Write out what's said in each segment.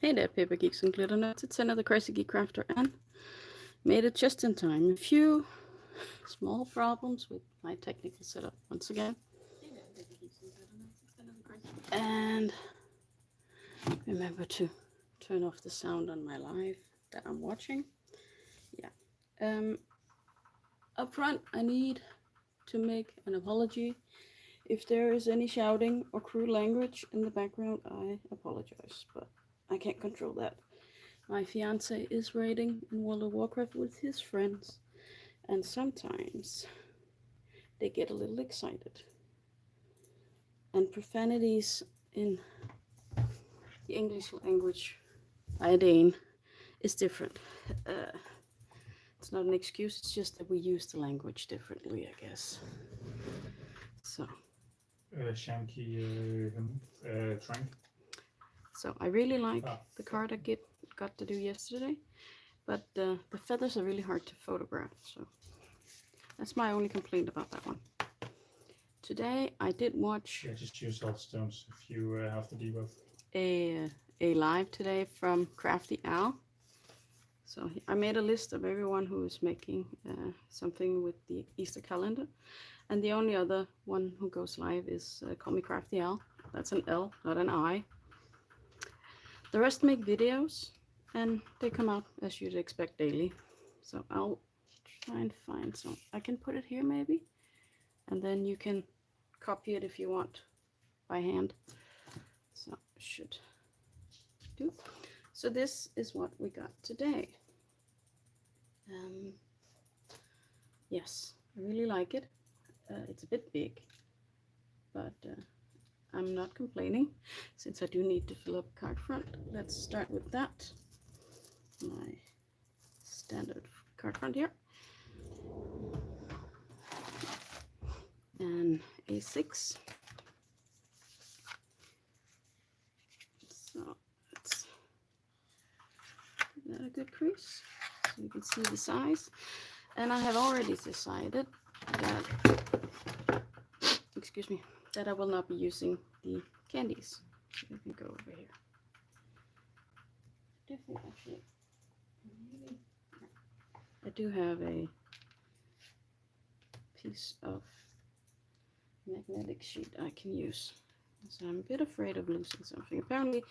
Hey there, paper geeks and glitter nuts. It's another crazy geek crafter and made it just in time. A few small problems with my technical setup once again. And remember to turn off the sound on my live that I'm watching. Yeah. Up front, I need to make an apology. If there is any shouting or crude language in the background, I apologize, but I can't control that. My fiance is raiding in World of Warcraft with his friends, and sometimes they get a little excited. And profanities in the English language, Idane, is different. It's not an excuse, it's just that we use the language differently, I guess. So. Shanky Trank. So I really like the card I got to do yesterday, but the feathers are really hard to photograph, so that's my only complaint about that one. Today I did watch. Yeah, just use salt stones if you have to debuff. A live today from Crafty Al. So I made a list of everyone who is making something with the Easter calendar, and the only other one who goes live is Call Me Crafty Al. That's an L, not an I. The rest make videos, and they come out as you'd expect daily. So I'll try and find some. I can put it here maybe, and then you can copy it if you want by hand. So should do. So this is what we got today. Yes, I really like it. It's a bit big, but I'm not complaining since I do need to fill up card front. Let's start with that. My standard card front here. And A6. So let's give that a good crease so you can see the size. And I have already decided that, excuse me, that I will not be using the candies. We can go over here. Actually, I do have a piece of magnetic sheet I can use. So I'm a bit afraid of losing something. Apparently,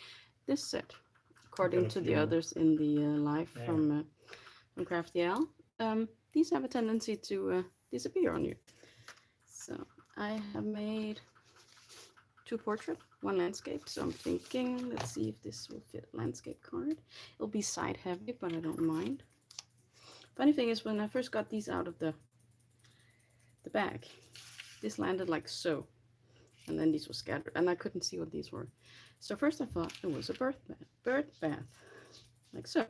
this set, according to the others in the live from Crafty Al, these have a tendency to disappear on you. So I have made 2 portraits, 1 landscape. So I'm thinking, let's see if this will fit a landscape card. It'll be side heavy, but I don't mind. Funny thing is, when I first got these out of the bag, this landed like so, and then these were scattered, and I couldn't see what these were. So first I thought it was a bird bath, like so.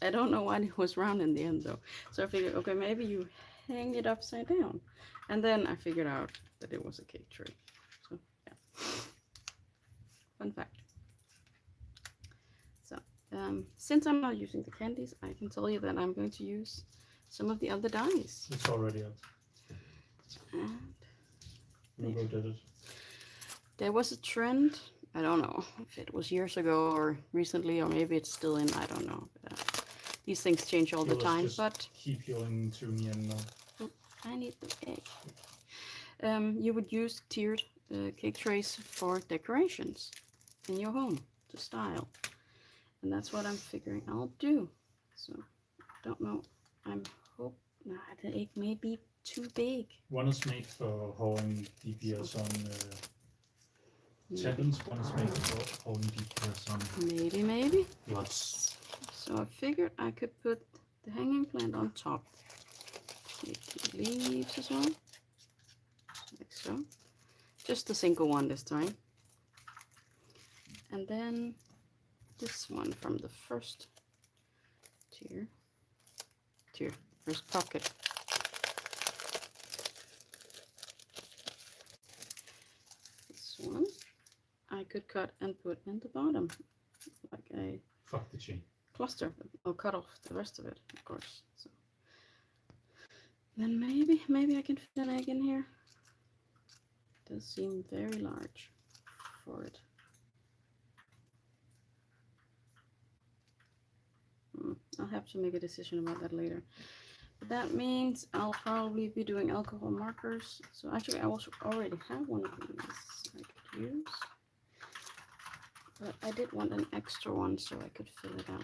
I don't know why it was round in the end though. So I figured, okay, maybe you hang it upside down, and then I figured out that it was a cake tray. So yeah, fun fact. So since I'm not using the candies, I can tell you that I'm going to use some of the other dies. It's already out. And Nuvo did it. There was a trend. I don't know if it was years ago or recently, or maybe it's still in. I don't know. But, these things change all the time. But keep healing to me and I need the egg. You would use tiered cake trays for decorations in your home to style, and that's what I'm figuring I'll do. So don't know. I'm hope the egg may be too big. One is made for holding DPS on tendons. One is made for holding DPS on maybe lots. So I figured I could put the hanging plant on top. Make the leaves as well, like so. Just a single one this time. And then this one from the first first pocket. This one I could cut and put in the bottom, like a cluster. I'll cut off the rest of it, of course. So then maybe I can fit an egg in here. It does seem very large for it. I'll have to make a decision about that later. But that means I'll probably be doing alcohol markers. So actually I also already have one of these I could use. But I did want an extra one so I could fill it out.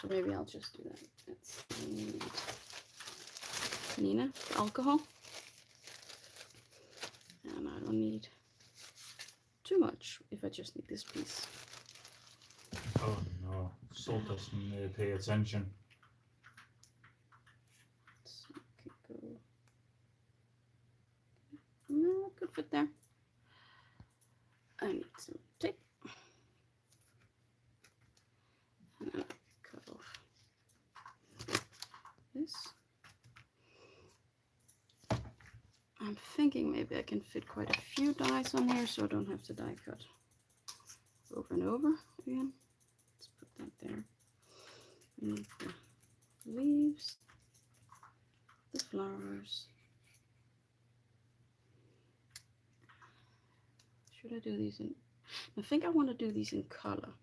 So maybe I'll just do that. Let's need Neenah for alcohol. And I don't need too much if I just need this piece. Oh no, Sol doesn't pay attention. So I could go. No, it could fit there. I need some tape. And then cut off this. I'm thinking maybe I can fit quite a few dies on here so I don't have to die cut over and over again. Let's put that there. We need the leaves, the flowers. Should I do these in? I think I want to do these in color,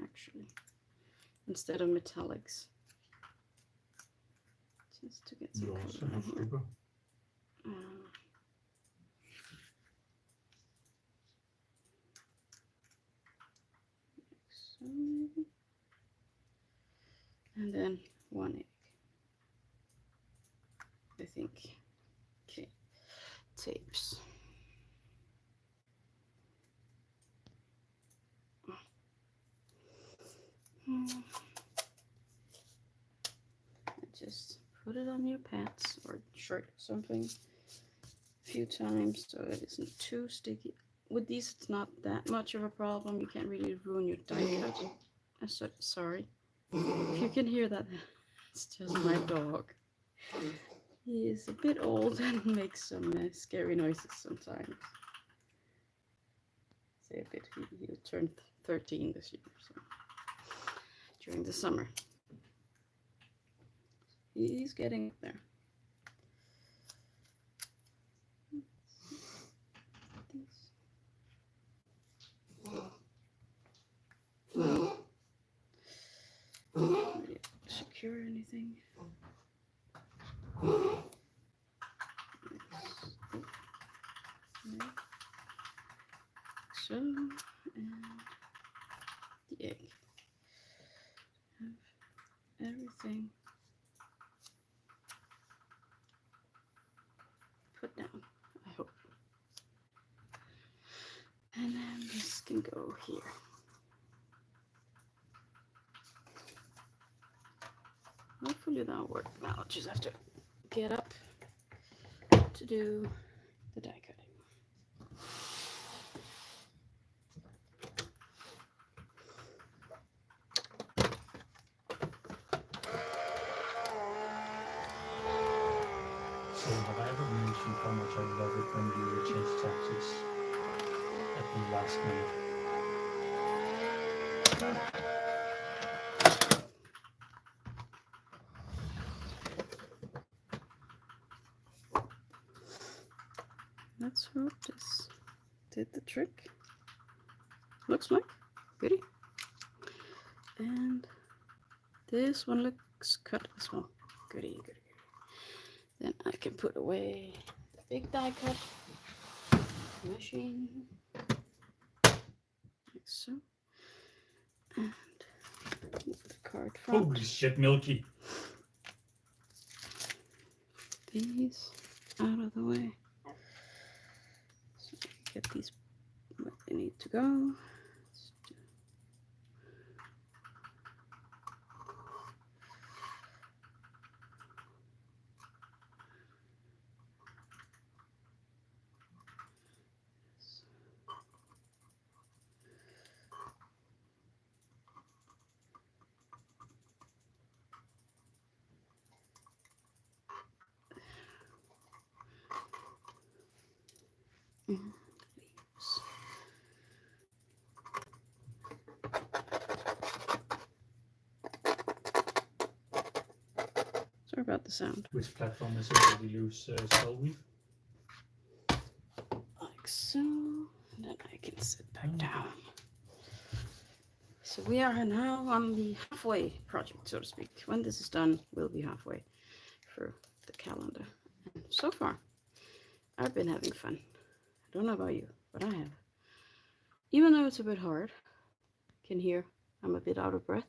actually, instead of metallics. Just to get some You also color have in here. sugar. So maybe. And then 1 egg. I think. Okay. Tapes. Just put it on your pants or shirt or something a few times so it isn't too sticky. With these, it's not that much of a problem. You can't really ruin your die cut. I'm so sorry. If you can hear that, it's just my dog. He is a bit old and makes some scary noises sometimes. Say a bit. He turned 13 this year, so during the summer. He's getting up there. Ready to secure anything? So, and the egg. Have everything put down, I hope. And then this can go here. Hopefully that'll work. Now I'll just have to get up to do the die cutting. So have I ever mentioned how much I love it when you change tactics at the last minute? Let's hope this did the trick. Looks like goody. And this one looks cut as well. Goody, goody, goody. Then I can put away the big die cut machine, like so. And move the card front. Holy shit, Milky! These out of the way. So I can get these where they need to go. Leaves. Sorry about the sound. Which platform is it that we lose Skull Weave? Like so. And then I can sit back down. So we are now on the halfway project, so to speak. When this is done, we'll be halfway through the calendar. And so far, I've been having fun. I don't know about you, but I have. Even though it's a bit hard, you can hear I'm a bit out of breath.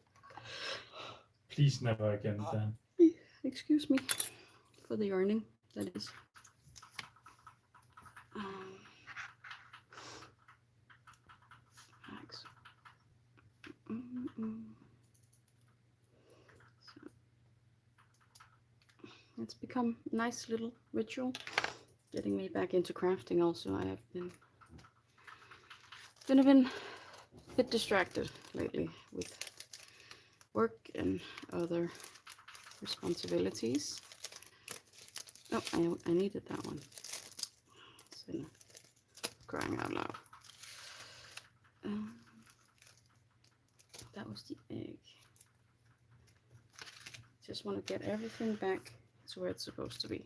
Please never again, Dan. Excuse me for the yarning, that is. Thanks. So, it's become a nice little ritual, getting me back into crafting. Also, I have been a bit distracted lately with work and other responsibilities. Oh, I needed that one. So, crying out loud. That was the egg. Just want to get everything back to where it's supposed to be.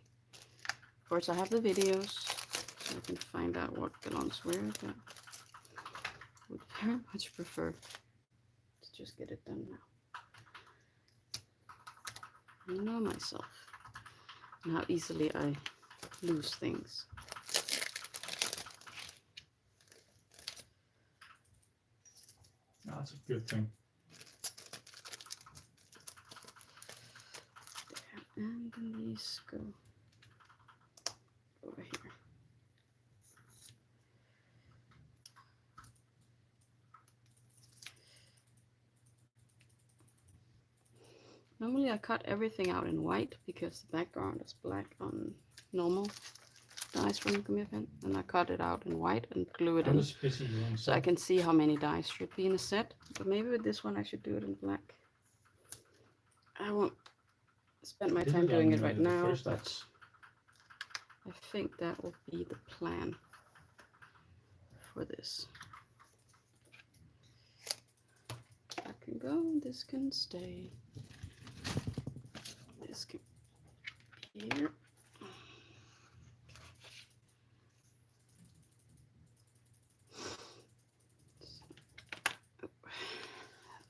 Of course, I have the videos, so I can find out what belongs where, but would very much prefer to just get it done now. I know myself and how easily I lose things. That's a good thing. There. And then these go over here. Normally I cut everything out in white because the background is black on normal dies from Gummiapan, and I cut it out in white and glue it in, so I can see how many dies should be in a set. But maybe with this one I should do it in black. I won't spend my time doing it right now, but I think that will be the plan for this. That can go, this can stay, this can be here.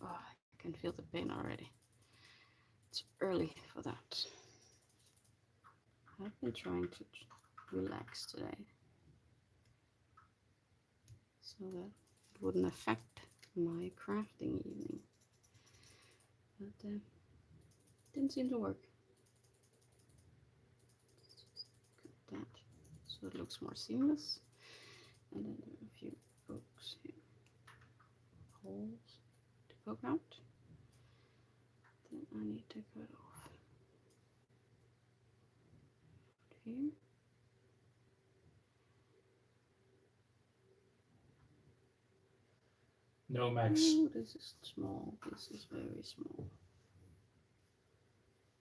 Oh, I can feel the pain already. It's early for that. I've been trying to relax today so that it wouldn't affect my crafting evening, but didn't seem to work. Cut that so it looks more seamless, and then there are a few pokes here, holes to poke out. Then I need to cut off here. No, Max. Oh, this is small. This is very small.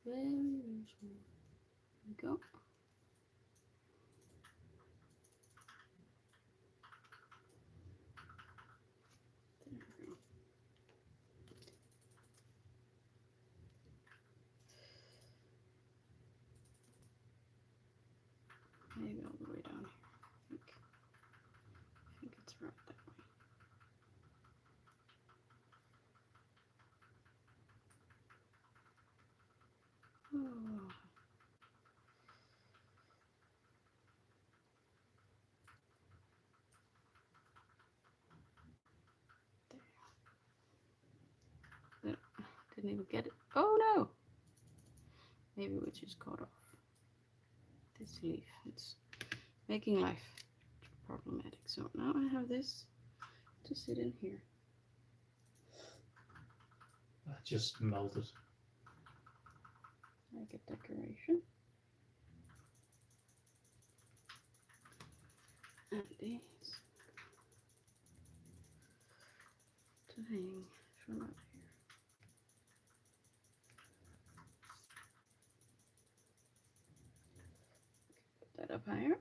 Very, very small. There we go. There we go. Maybe all the way down here. I think it's right that way. Oh. There. Didn't even get it. Oh no! Maybe we just cut off this leaf. It's making life problematic. So now I have this to sit in here. That just melted. Like a decoration. And these to hang from out here. Put that up higher.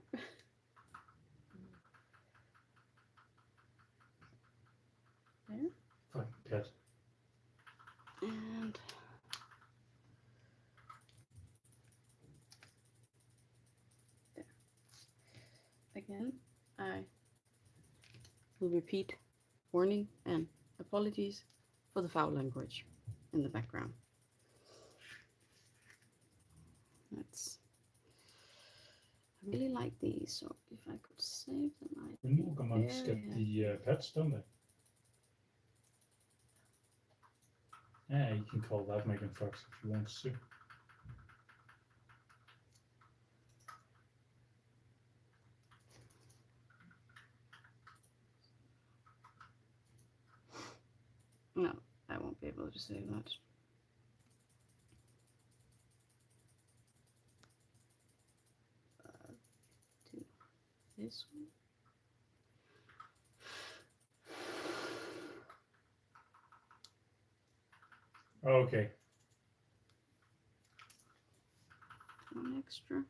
There. Fucking dead. And there. Again, I will repeat warning and apologies for the foul language in the background. That's, I really like these, so if I could save them, I'd be Gummiapans get the pets, don't they? Yeah, you can call that making frogs if you want to. No, I won't be able to save that. Do this one. Okay. One extra.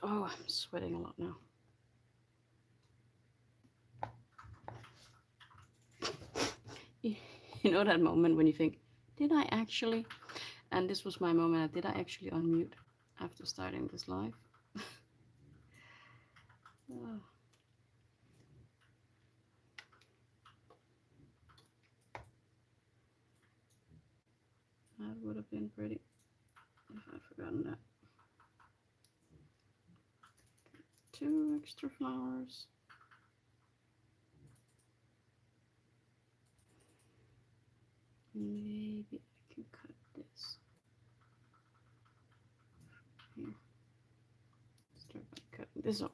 Oh, I'm sweating a lot now. You know that moment when you think, did I actually? And this was my moment. Did I actually unmute after starting this live? Oh. That would have been pretty if I'd forgotten that. 2 extra flowers. Maybe I can cut this. Here. Start by cutting this off.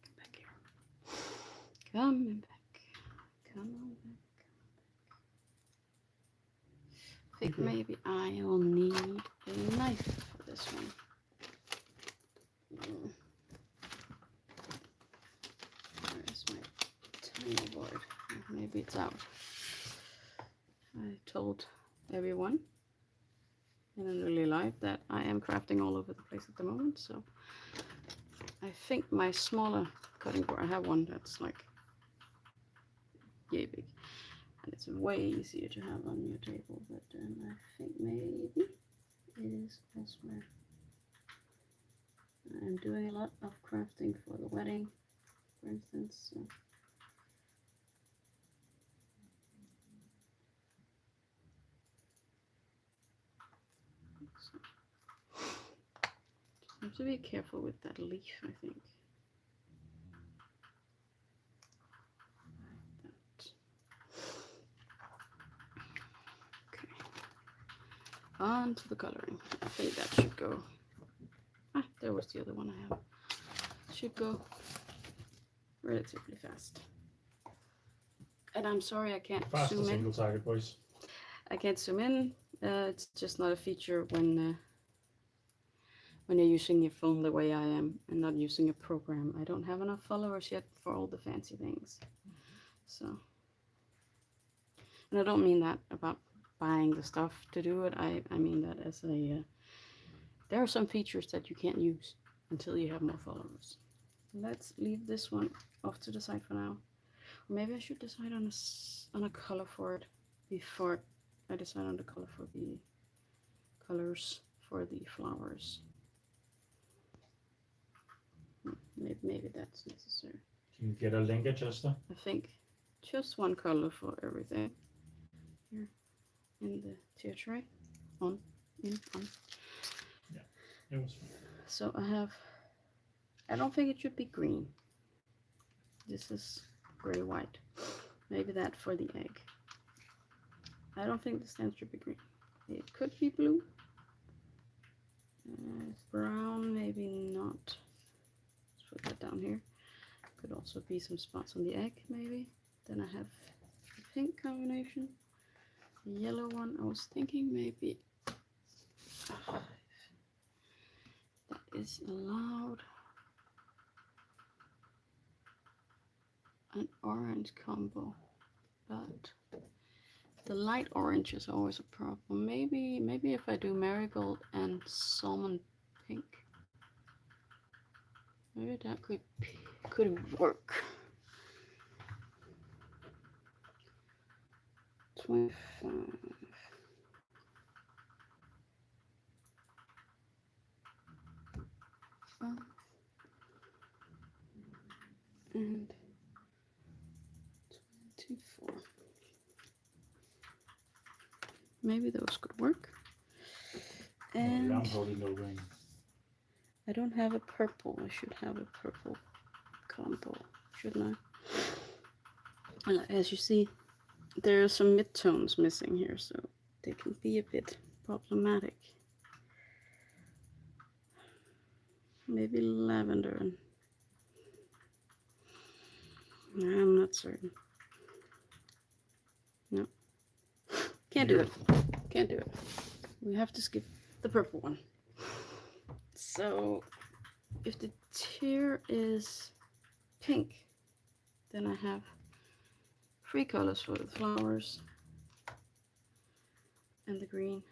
Come back here. Coming back. Come on back. I think maybe I'll need a knife for this one. Where's my tiny board? Maybe it's out. I told everyone in really live that I am crafting all over the place at the moment, so I think my smaller cutting board, I have one that's like yay big, and it's way easier to have on your table, but I think maybe it is elsewhere. I'm doing a lot of crafting for the wedding, for instance, so. Just have to be careful with that leaf, I think. Like that. Okay. On to the coloring. I think that should go. Ah, there was the other one I have. Should go relatively fast. And I'm sorry I can't zoom in. Single-sided, boys. I can't zoom in. It's just not a feature when you're using your phone the way I am and not using a program. I don't have enough followers yet for all the fancy things. So, and I don't mean that about buying the stuff to do it. I mean that as a, there are some features that you can't use until you have more followers. Let's leave this one off to the side for now. Or maybe I should decide on a color for it before I decide on the color for the colors for the flowers. Maybe that's necessary. Can you get a link adjuster? I think just one color for everything. Here in the tier tray. On. Yeah, it was fine. So I don't think it should be green. This is gray white. Maybe that for the egg. I don't think the stem should be green. It could be blue. Brown, maybe not. Let's put that down here. Could also be some spots on the egg, maybe. Then I have the pink combination. The yellow one, I was thinking maybe that is allowed. An orange combo, but the light orange is always a problem. Maybe if I do marigold and salmon pink, maybe that could work. 25. and 24. Maybe those could work. And I'm holding no ring. I don't have a purple. I should have a purple combo, shouldn't I? As you see, there are some midtones missing here, so they can be a bit problematic. Maybe lavender. And I'm not certain. No. Can't do it. Can't do it. We have to skip the purple one. So if the tier is pink, then I have 3 colors for the flowers and the green.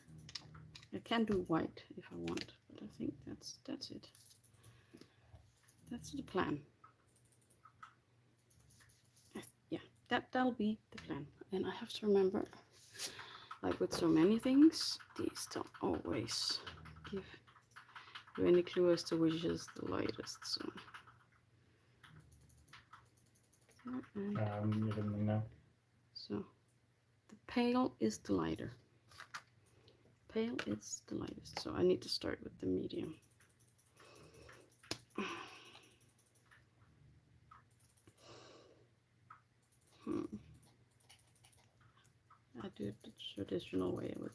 I can do white if I want, but I think that's it. That's the plan. Yeah, that'll be the plan. And I have to remember, like with so many things, these don't always give you any clue as to which is the lightest. So You don't know. So the pale is the lighter. Pale is the lightest. So I need to start with the medium. I do it the traditional way with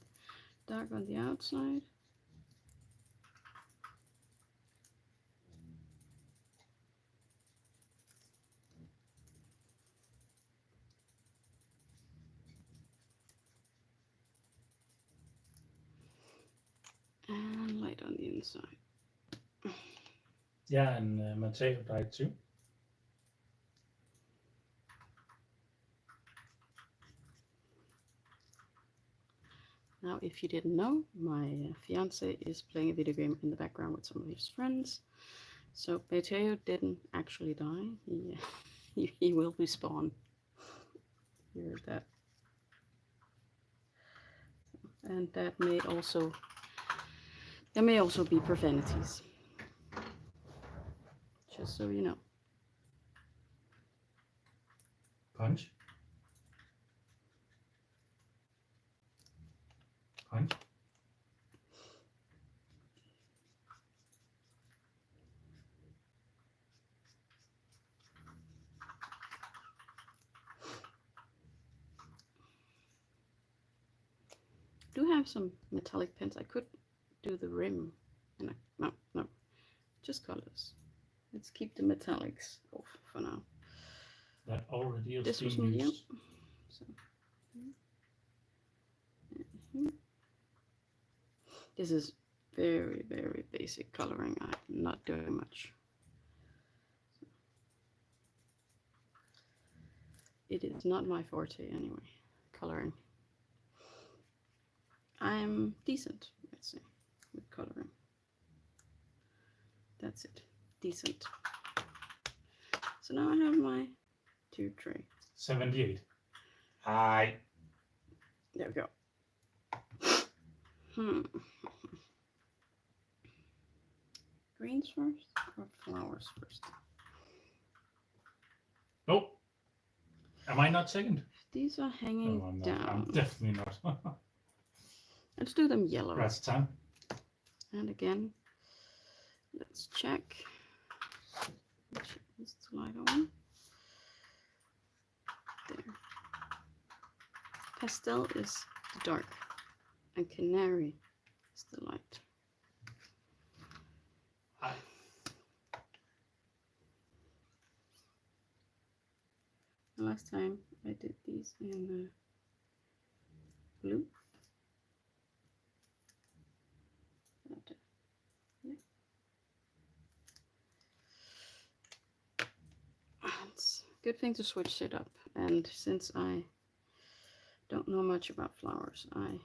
dark on the outside. And light on the inside. Yeah, and Mateo died too. Now, if you didn't know, my fiance is playing a video game in the background with some of his friends. So Mateo didn't actually die. He will respawn. You heard that. And that may also, there may also be profanities. Just so you know. Punch. Punch. Do have some metallic pens. I could do the rim. And no, just colors. Let's keep the metallics off for now. That already is This was being medium. used. So, this is very, very basic coloring. I'm not doing much. It is not my forte anyway, coloring. I'm decent, let's say, with coloring. That's it, decent. So now I have my tube tray. 78. Hi. There we go. Greens first or flowers first? Oh, am I not second? These are hanging No, I'm not. down. I'm definitely not. Let's do them yellow. That's time. And again, let's check which is the lighter one. There. Pastel is the dark, and canary is the light. Hi. Last time I did these in blue. Yeah. It's a good thing to switch it up, and since I don't know much about flowers, I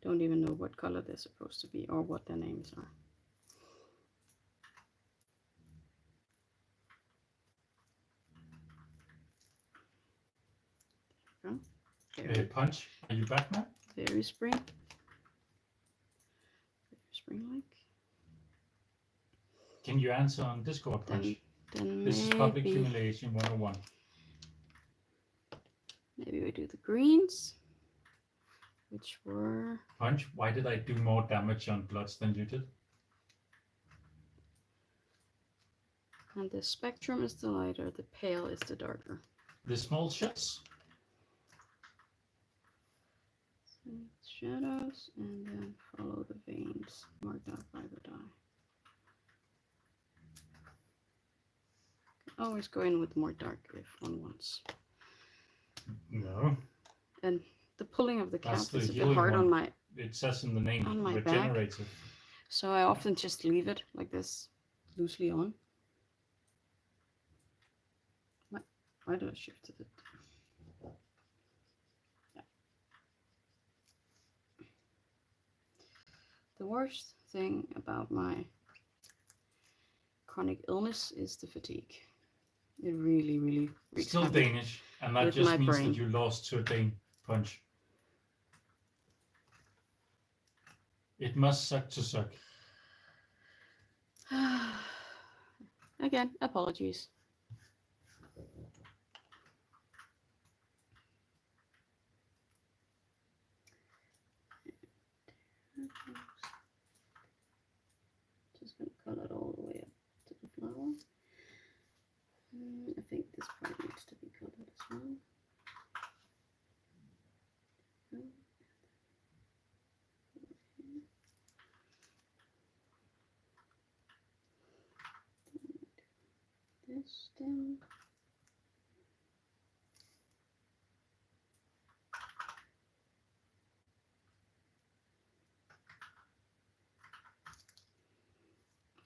don't even know what color they're supposed to be or what their names are. Punch, are you back now? Very spring. Very spring-like. Can you answer on Discord, Punch? Then This is public humiliation 101. Maybe we do the greens, which were... Punch, why did I do more damage on bloods than you did? And the spectrum is the lighter, the pale is the darker. The small shots? So shadows, and then follow the veins marked out by the die. Can always go in with more dark if one wants. No. And the pulling of the cap That's the is a bit healing hard one. on my... It says in the name, on my back. regenerative. So I often just leave it like this, loosely on. Why did I shift it? Yeah. The worst thing about my chronic illness is the fatigue. It really, really wreaks Still havoc Danish, and that with just my means brain. that you lost to a Dane. Punch. It must suck to suck. Again, apologies. Just gonna color it all the way up to the flower. I think this part needs to be colored as well. This down.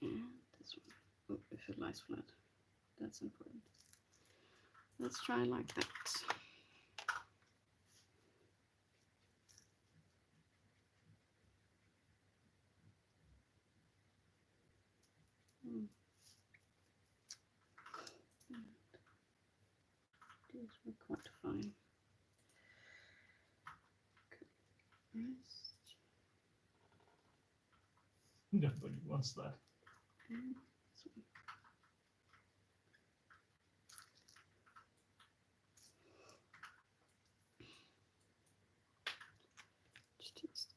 And this one. Oh, if it lies flat, that's important. Let's try like that. These were quite fine. Rest. Nobody wants that. And this one. Just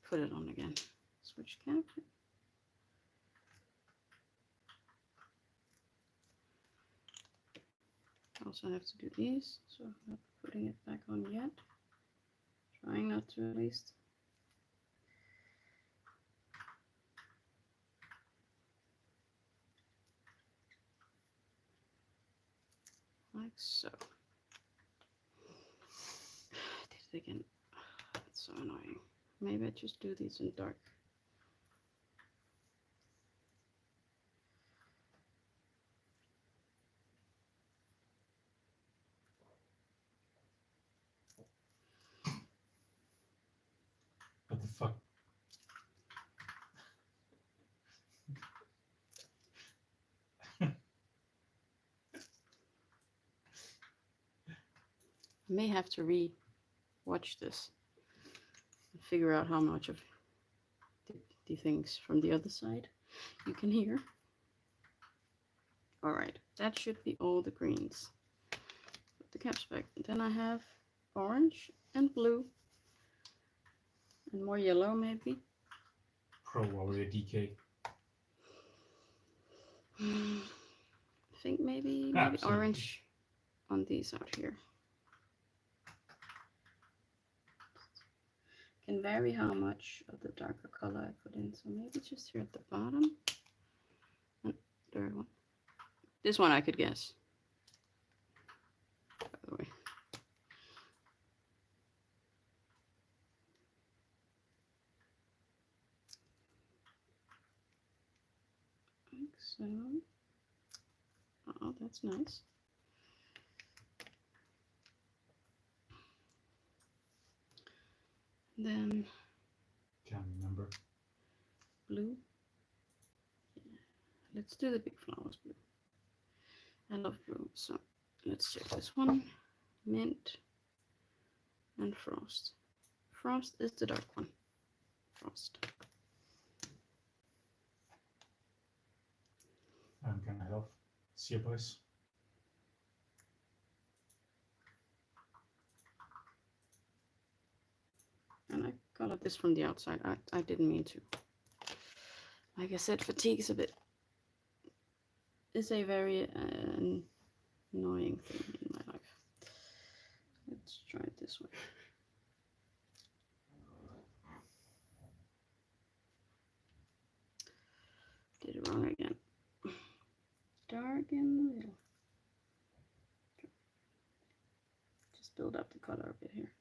put it on again. Switch cap. Also have to do these, so I'm not putting it back on yet. Trying not to at least. Like so. I did it again. That's so annoying. Maybe I just do these in dark. What the fuck? I may have to re-watch this and figure out how much of the things from the other side you can hear. All right, that should be all the greens. Put the caps back. Then I have orange and blue and more yellow maybe. Pro Warrior DK. I think maybe Absolutely. orange on these out here. Can vary how much of the darker color I put in, so maybe just here at the bottom. And third one. This one I could guess. By the way. Like so. Oh, that's nice. Then Can't remember. blue. Yeah. Let's do the big flowers blue. I love blue, so let's check this one. Mint and frost. Frost is the dark one. Frost. I'm gonna help. See you, boys. And I colored this from the outside. I didn't mean to. Like I said, fatigue is a very annoying thing in my life. Let's try it this way. Did it wrong again. Dark in the middle. Just build up the color a bit here.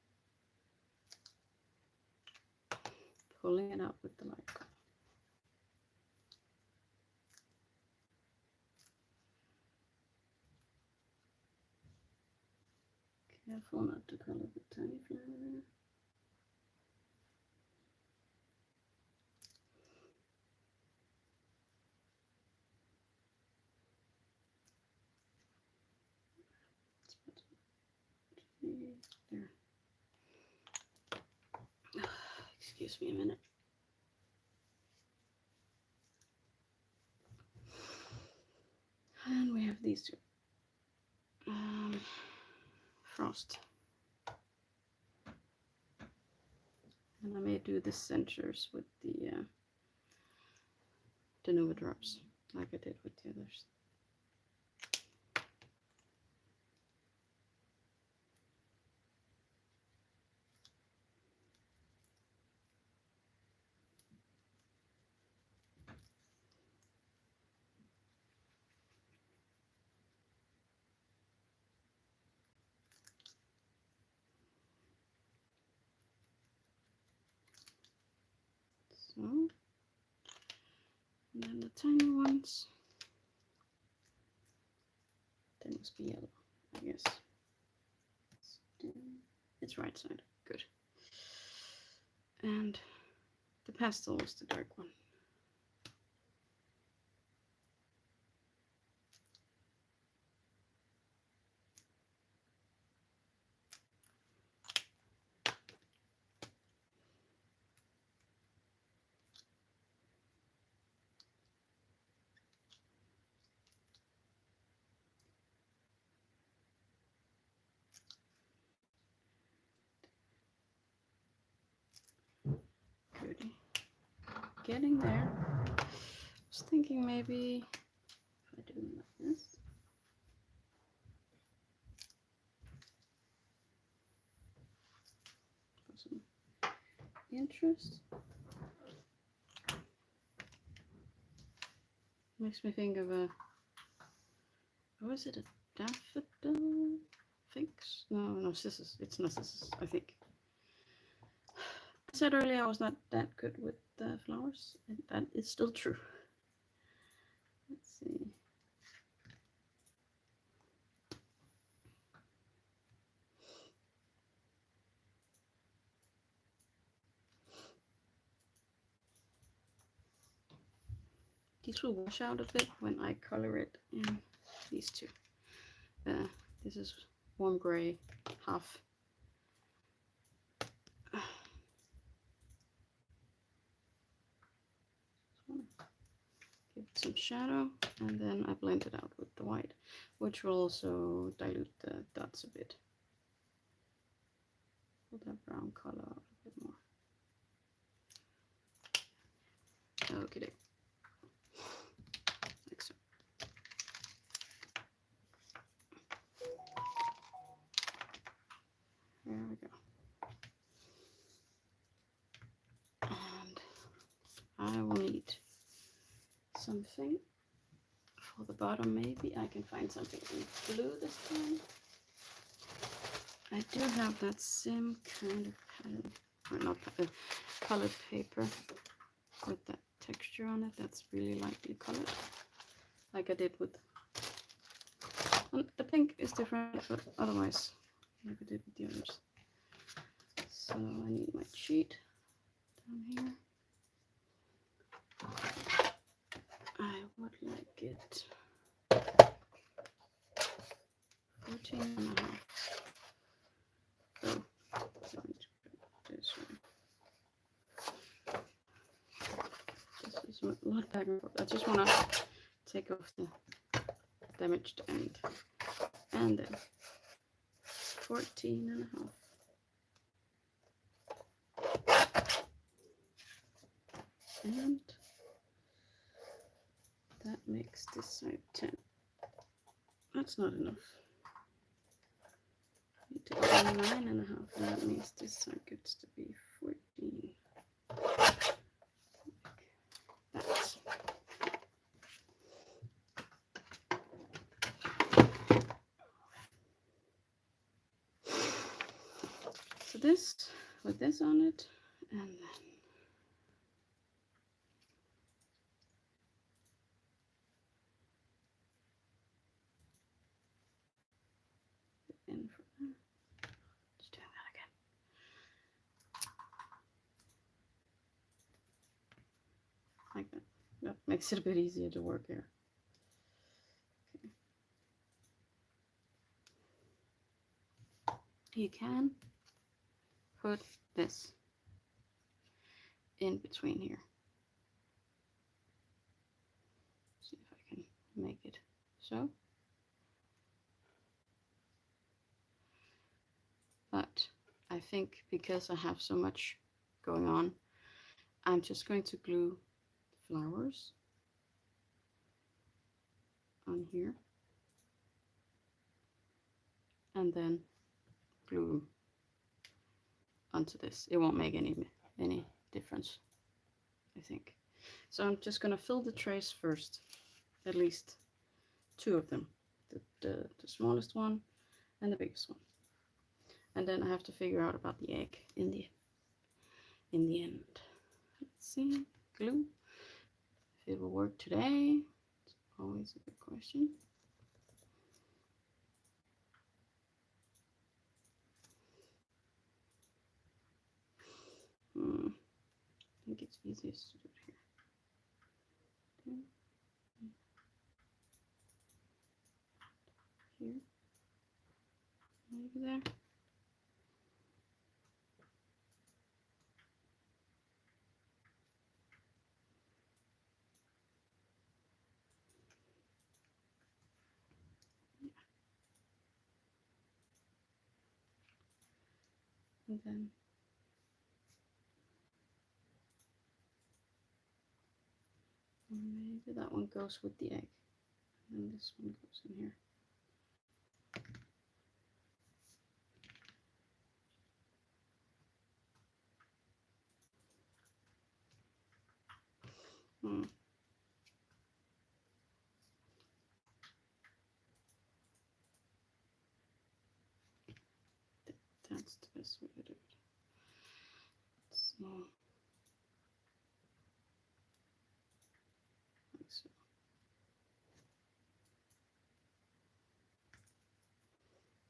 Pulling it out with the light color. Careful not to color the tiny flower there. There. Excuse me a minute. And we have these two. Frost. And I may do the centers with the Nuvo drops, like I did with the others. So, and then the tiny ones, they must be yellow, I guess. It's right side, good. And the pastel was the dark one. Goody. Getting there. I was thinking maybe if I do them like this. For some interest. Makes me think of a, what is it, a daffodil fix? No, it's narcissus, I think. I said earlier I was not that good with flowers, and that is still true. Let's see. These will wash out a bit when I color it in these two. This is warm gray, half. Give it some shadow, and then I blend it out with the white, which will also dilute the dots a bit. Pull that brown color out a bit more. Okay. Like so. There we go. And I will need something for the bottom. Maybe I can find something in blue this time. I do have that same kind of pattern, or not colored paper with that texture on it that's really lightly colored, like I did with, well, the pink is different, but otherwise like I did with the others. So I need my sheet down here. I would like it 14.5. Oh, this one. This is a lot better. I just want to take off the damaged end. And then 14.5. And that makes this side 10. That's not enough. Need to go 9.5. That means this side gets to be 14. That's so this with this on it, and then in for that. Just doing that again. Like that. That makes it a bit easier to work here. Okay. You can put this in between here. See if I can make it so. But I think because I have so much going on, I'm just going to glue flowers on here and then glue them onto this. It won't make any difference, I think. So I'm just gonna fill the trays first, at least 2 of them, the smallest one and the biggest one, and then I have to figure out about the egg in the end. Let's see, glue. If it will work today, it's always a good question. I think it's easiest to do it here. Okay. Here, maybe there. And then maybe that one goes with the egg, and this one goes in here. That's the best way to do it. So, like so.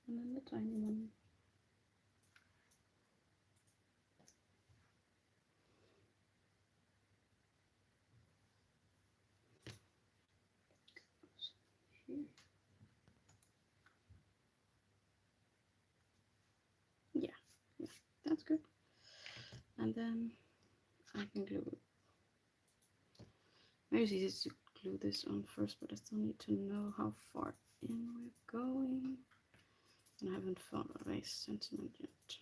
And then the tiny one. Goes here. Yeah, that's good. And then I can glue it. Maybe it's easiest to glue this on first, but I still need to know how far in we're going. And I haven't found a base sentiment yet.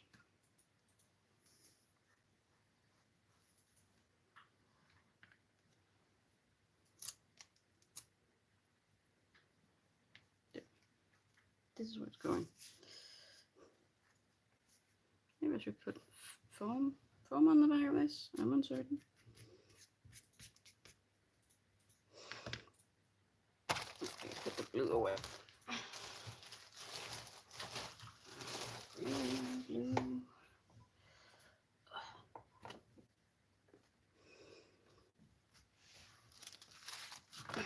There. This is where it's going. Maybe I should put foam on the wire base. I'm uncertain. Okay, put the glue away. Glue. I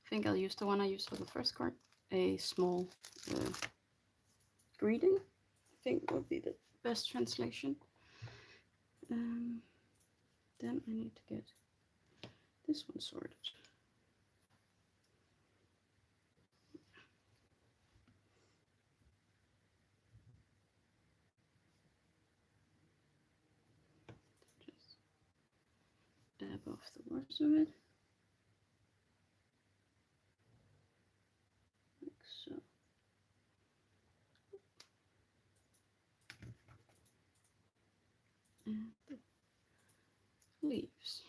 think I'll use the one I used for the first card, a small greeting. I think would be the best translation. Then I need to get this one sorted. Just dab off the worst of it. and the leaves.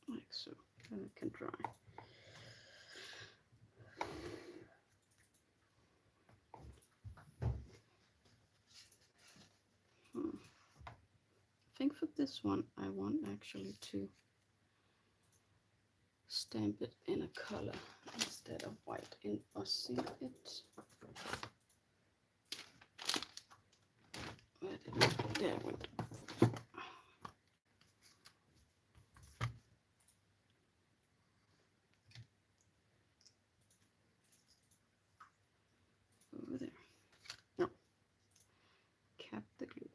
Like so, then it can dry. I think for this one, I want actually to stamp it in a color instead of white, embossing it. Where did it go? There it went. Over there. No. Cap the glue.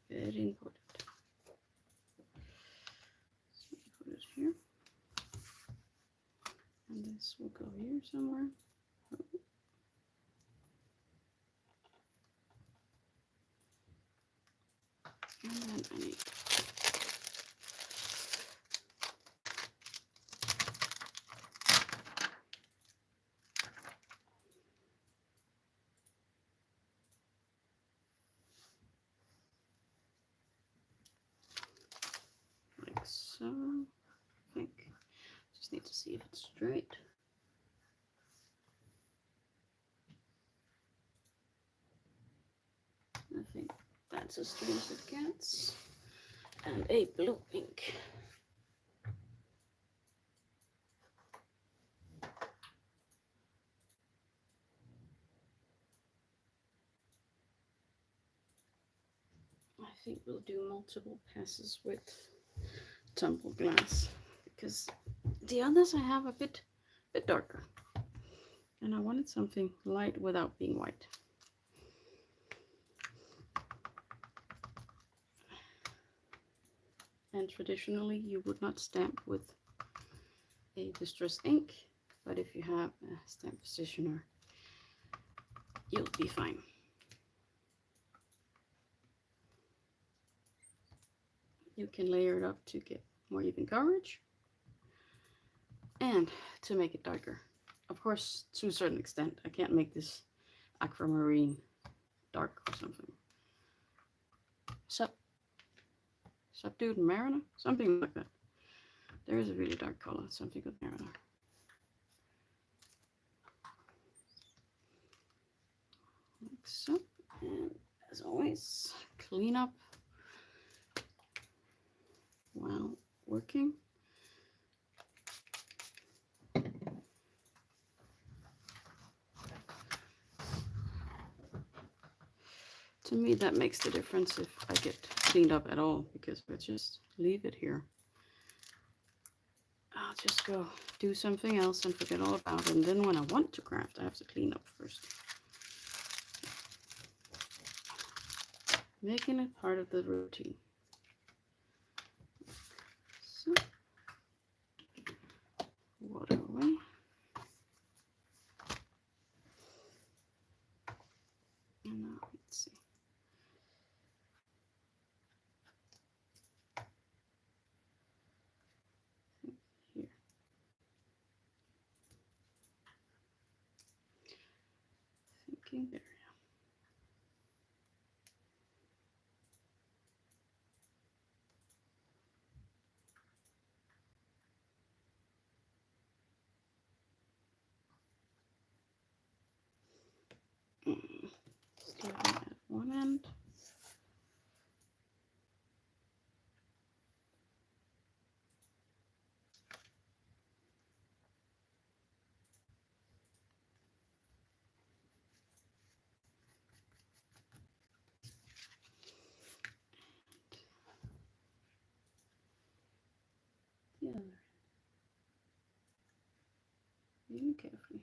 Very important. So put it here. And this will go here somewhere. And then I need like so. I think just need to see if it's straight. I think that's as straight as it gets. And a blue ink. I think we'll do multiple passes with tumbled glass because the others I have a bit darker, and I wanted something light without being white. And traditionally you would not stamp with a distress ink, but if you have a stamp positioner, you'll be fine. You can layer it up to get more even coverage and to make it darker. Of course, to a certain extent, I can't make this aquamarine dark or something. Subdued mariner, something like that. There is a really dark color, something with mariner. Like so, and as always, clean up while working. To me, that makes the difference if I get cleaned up at all, because if I just leave it here, I'll just go do something else and forget all about it. And then when I want to craft, I have to clean up first. Making it part of the routine. So, water away. And now, let's see. Here. Thinking there. Starting at one end. The other end. Really carefully.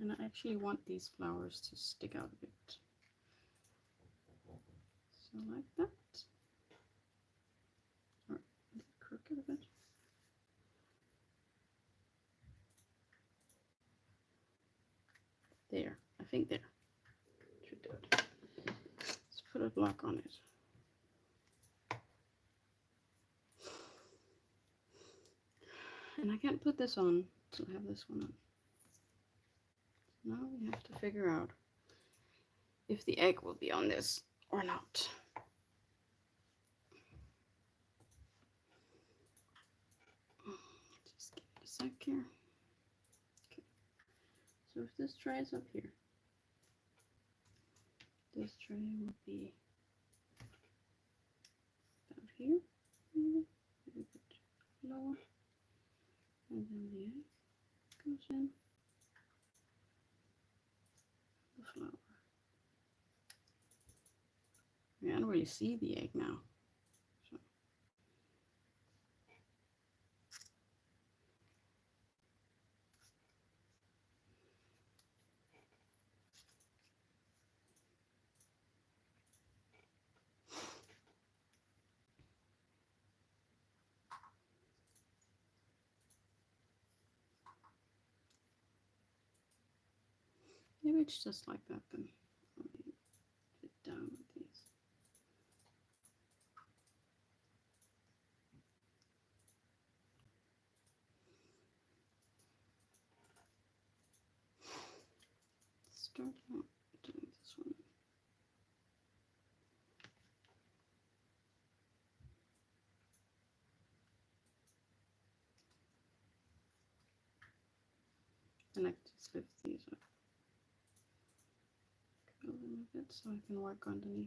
And I actually want these flowers to stick out a bit. So like that. Or is it crooked a bit? There, I think there. Should do it. Let's put a block on it. And I can't put this on till I have this one on. Now we have to figure out if the egg will be on this or not. Just give it a sec here. Okay. So if this tray is up here, this tray will be about here, maybe a bit lower, and then the egg goes in. The flower. I can't really see the egg now. So. Maybe it's just like that then. Let me put it down with these. Start out doing this one. And I just lift these up. Curl them a bit so I can work underneath.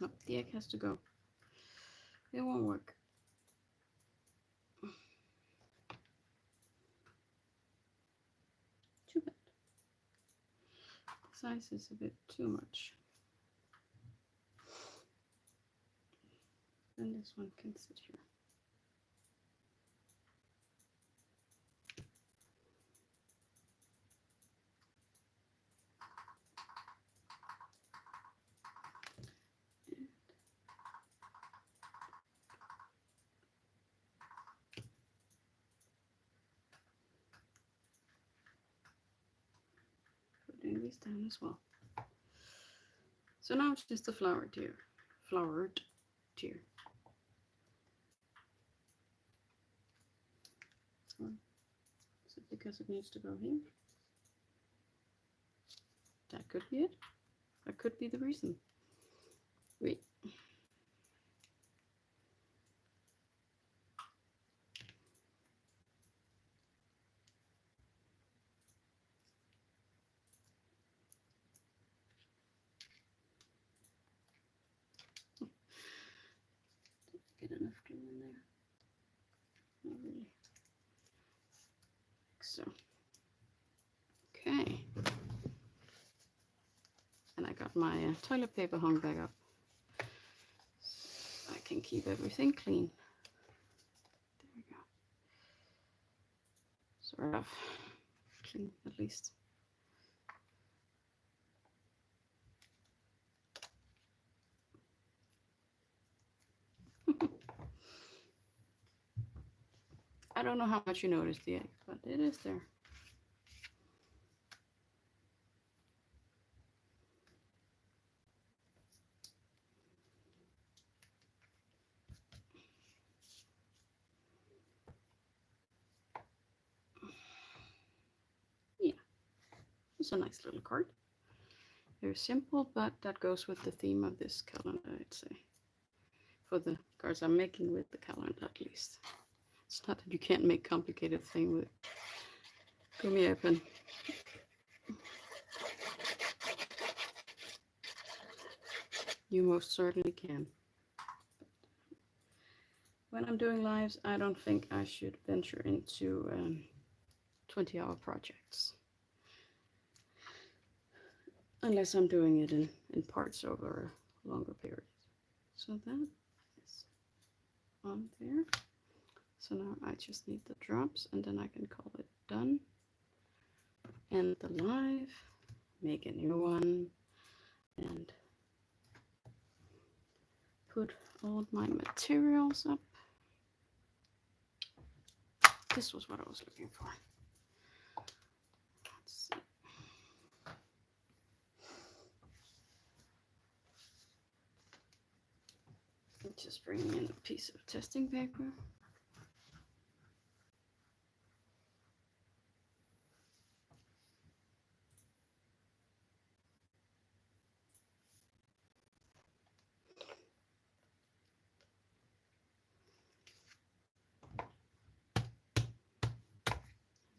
No, the egg has to go. It won't work. Too bad. The size is a bit too much. And this one can sit here. Putting these down as well. So now it's just a flowered tier. Flowered tier. Or is it because it needs to go here? That could be it. That could be the reason. Wait. Get enough glue in there. Not really. Like so. Okay. And I got my toilet paper hung back up. So I can keep everything clean. There we go. Sort of clean at least. I don't know how much you noticed the egg, but it is there. Yeah, it's a nice little card. Very simple, but that goes with the theme of this calendar, I'd say. For the cards I'm making with the calendar, at least. It's not that you can't make complicated things with Gummiapan. You most certainly can. When I'm doing lives, I don't think I should venture into 20-hour projects. Unless I'm doing it in parts over a longer period. So that is on there. So now I just need the drops, and then I can call it done. End the live, make a new one, and put all my materials up. This was what I was looking for. Let's see. Just bringing in a piece of testing paper.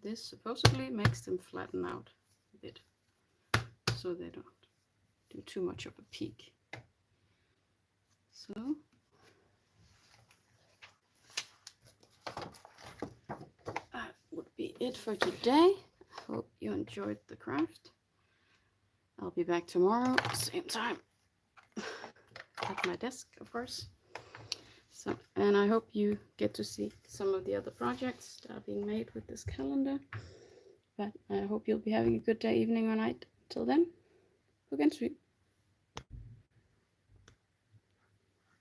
This supposedly makes them flatten out a bit, so they don't do too much of a peak. So that would be it for today. I hope you enjoyed the craft. I'll be back tomorrow, same time, at my desk, of course. So, and I hope you get to see some of the other projects that are being made with this calendar. But I hope you'll be having a good day, evening, or night. Till then, på gensyn.